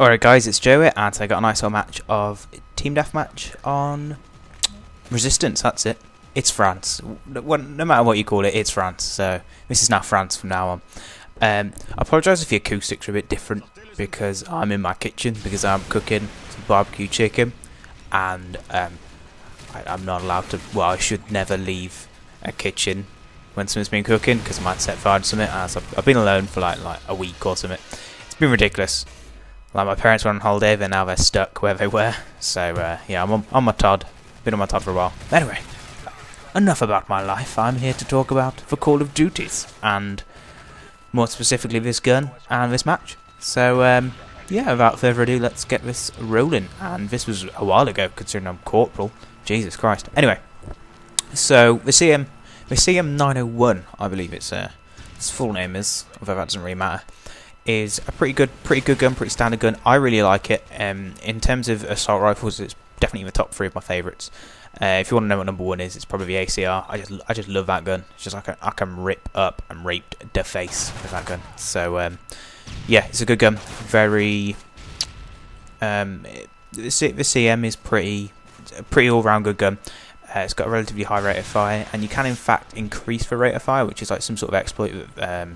Alright guys, it's Joe here, and I got a nice little match of Team Deathmatch on Resistance, that's it. It's France. No matter what you call it, it's France. So this is now France from now on. I apologise if the acoustics are a bit different, because I'm in my kitchen, because I'm cooking some barbecue chicken, and I'm not allowed to, well, I should never leave a kitchen when someone's been cooking, because I might set fire to something, as I've been alone for like a week or something. It's been ridiculous. Like, my parents were on holiday, but now they're stuck where they were. So, yeah, I'm on my Todd. Been on my Todd for a while. Anyway, enough about my life. I'm here to talk about the Call of Duties, and more specifically this gun and this match. So, yeah, without further ado, let's get this rolling. And this was a while ago, considering I'm Corporal. Jesus Christ. Anyway, so the CM901, I believe its full name is, although that doesn't really matter, is a pretty good gun, pretty standard gun. I really like it. In terms of assault rifles, it's definitely in the top 3 of my favourites. If you want to know what number 1 is, it's probably the ACR. I just love that gun. It's just like I can rip up and rape the face with that gun. So yeah, it's a good gun. Very the CM is pretty all-round good gun. It's got a relatively high rate of fire, and you can in fact increase the rate of fire, which is like some sort of exploit that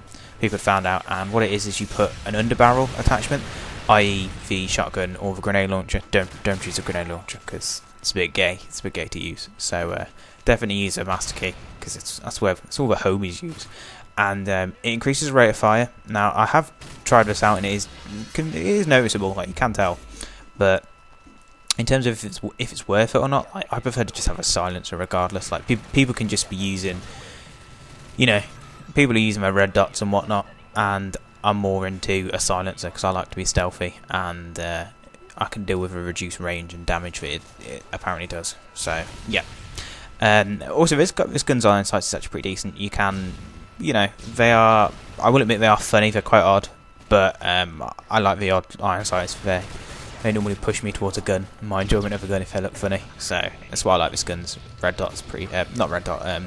people have found out. And what it is you put an underbarrel attachment, i.e. the shotgun or the grenade launcher. Don't choose a grenade launcher, because it's a bit gay. It's a bit gay to use. So definitely use a master key, because that's all the homies use. And it increases the rate of fire. Now, I have tried this out, and it is noticeable. Like, you can tell, but in terms of if it's worth it or not, I prefer to just have a silencer regardless. Like, people can just be using, you know, people are using their red dots and whatnot, and I'm more into a silencer because I like to be stealthy, and I can deal with a reduced range and damage that it apparently does. So yeah. Also, this gun's iron sights is actually pretty decent. You can, you know, I will admit they are funny. They're quite odd, but I like the odd iron sights. They normally push me towards a gun, my enjoyment of a gun if they look funny. So that's why I like this gun's red dot's pretty, not red dot,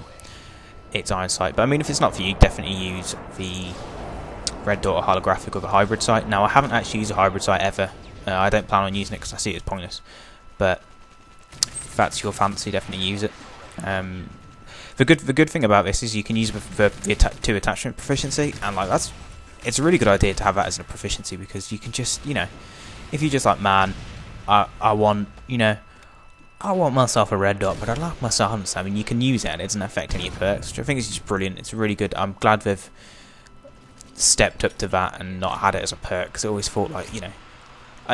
it's iron sight. But I mean, if it's not for you, definitely use the red dot or holographic or the hybrid sight. Now, I haven't actually used a hybrid sight ever. I don't plan on using it because I see it as pointless. But if that's your fancy, definitely use it. The good thing about this is you can use the 2 attachment proficiency, and like it's a really good idea to have that as a proficiency, because you can just, you know, if you're just like, man, I want myself a red dot, but I like my silencer. I mean, you can use it and it doesn't affect any perks, which I think is just brilliant. It's really good. I'm glad they've stepped up to that and not had it as a perk, because I always thought, like, you know,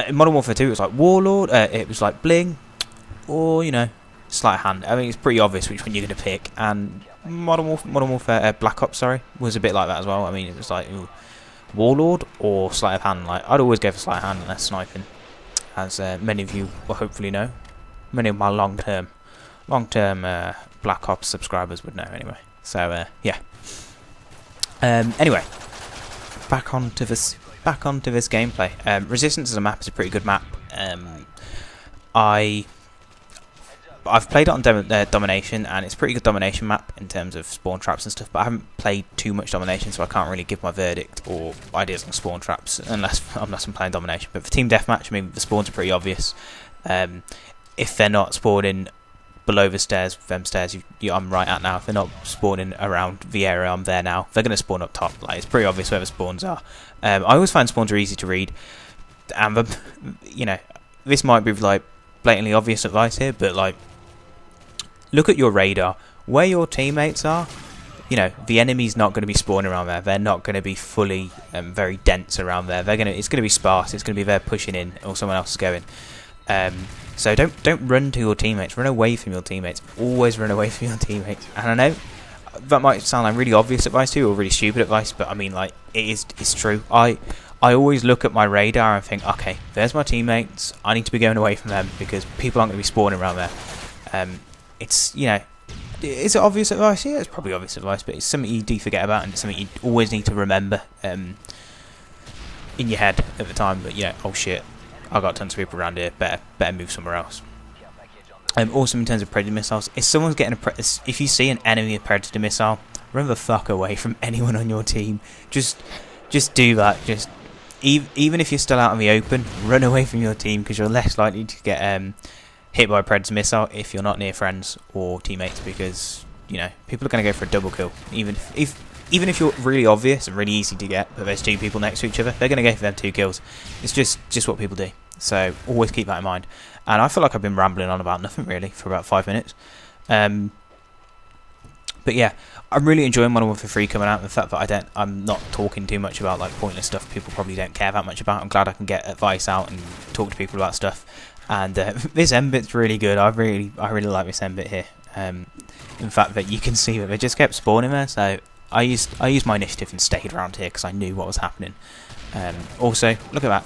in Modern Warfare 2 it was like Warlord, it was like Bling, or, you know, Sleight of Hand. I mean, it's pretty obvious which one you're going to pick, and Modern Warfare Black Ops, was a bit like that as well. I mean, it was like, ooh, Warlord or Sleight of Hand. Like, I'd always go for Sleight of Hand unless sniping, as many of you will hopefully know. Many of my long-term Black Ops subscribers would know anyway. So yeah. Anyway, back onto this gameplay. Resistance as a map is a pretty good map. I've played it on Domination, and it's a pretty good Domination map in terms of spawn traps and stuff, but I haven't played too much Domination, so I can't really give my verdict or ideas on spawn traps unless I'm playing Domination. But for Team Deathmatch, I mean, the spawns are pretty obvious. If they're not spawning below the stairs, them stairs I'm right at now, if they're not spawning around the area I'm there now, they're going to spawn up top. Like, it's pretty obvious where the spawns are. I always find spawns are easy to read, and you know, this might be like blatantly obvious advice here, but like, look at your radar, where your teammates are. You know, the enemy's not going to be spawning around there. They're not going to be fully very dense around there. It's going to be sparse. It's going to be there pushing in, or someone else is going. So don't run to your teammates. Run away from your teammates. Always run away from your teammates. And I know that might sound like really obvious advice to you, or really stupid advice, but I mean, like, it's true. I always look at my radar and think, okay, there's my teammates. I need to be going away from them, because people aren't going to be spawning around there. It's, you know, is it obvious advice? Yeah, it's probably obvious advice, but it's something you do forget about, and it's something you always need to remember in your head at the time. But, you know, oh shit, I got tons of people around here. Better move somewhere else. Also, in terms of predator missiles, if you see an enemy predator missile, run the fuck away from anyone on your team. Just do that. Just even if you're still out in the open, run away from your team because you're less likely to get hit by a Predator missile if you're not near friends or teammates, because you know people are going to go for a double kill. Even if you're really obvious and really easy to get, but there's two people next to each other, they're going to go for them 2 kills. It's just what people do. So always keep that in mind. And I feel like I've been rambling on about nothing really for about 5 minutes. But yeah, I'm really enjoying Modern Warfare 3 coming out. And the fact that I'm not talking too much about like pointless stuff people probably don't care that much about. I'm glad I can get advice out and talk to people about stuff. And this M-bit's really good. I really like this M-bit here. In fact, that you can see that they just kept spawning there. So I used my initiative and stayed around here because I knew what was happening. Also, look at that.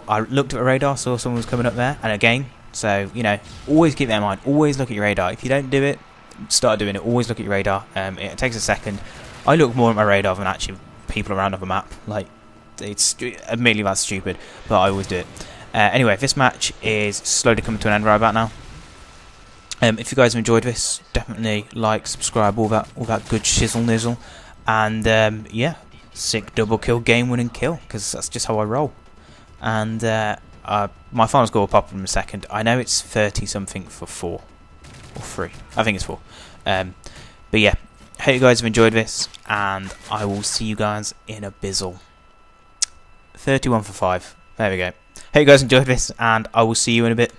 I looked at the radar, saw someone was coming up there, and again. So you know, always keep that in mind. Always look at your radar. If you don't do it, start doing it. Always look at your radar. It takes a second. I look more at my radar than actually people around on the map. Like, it's admittedly that's stupid, but I always do it. Anyway, this match is slowly coming to an end right about now. If you guys have enjoyed this, definitely like, subscribe, all that good shizzle nizzle, and yeah, sick double kill, game winning kill, because that's just how I roll. And my final score will pop up in a second. I know it's 30 something for 4 or 3. I think it's 4. But yeah, hope you guys have enjoyed this, and I will see you guys in a bizzle. 31 for 5. There we go. Hope you guys enjoyed this, and I will see you in a bit.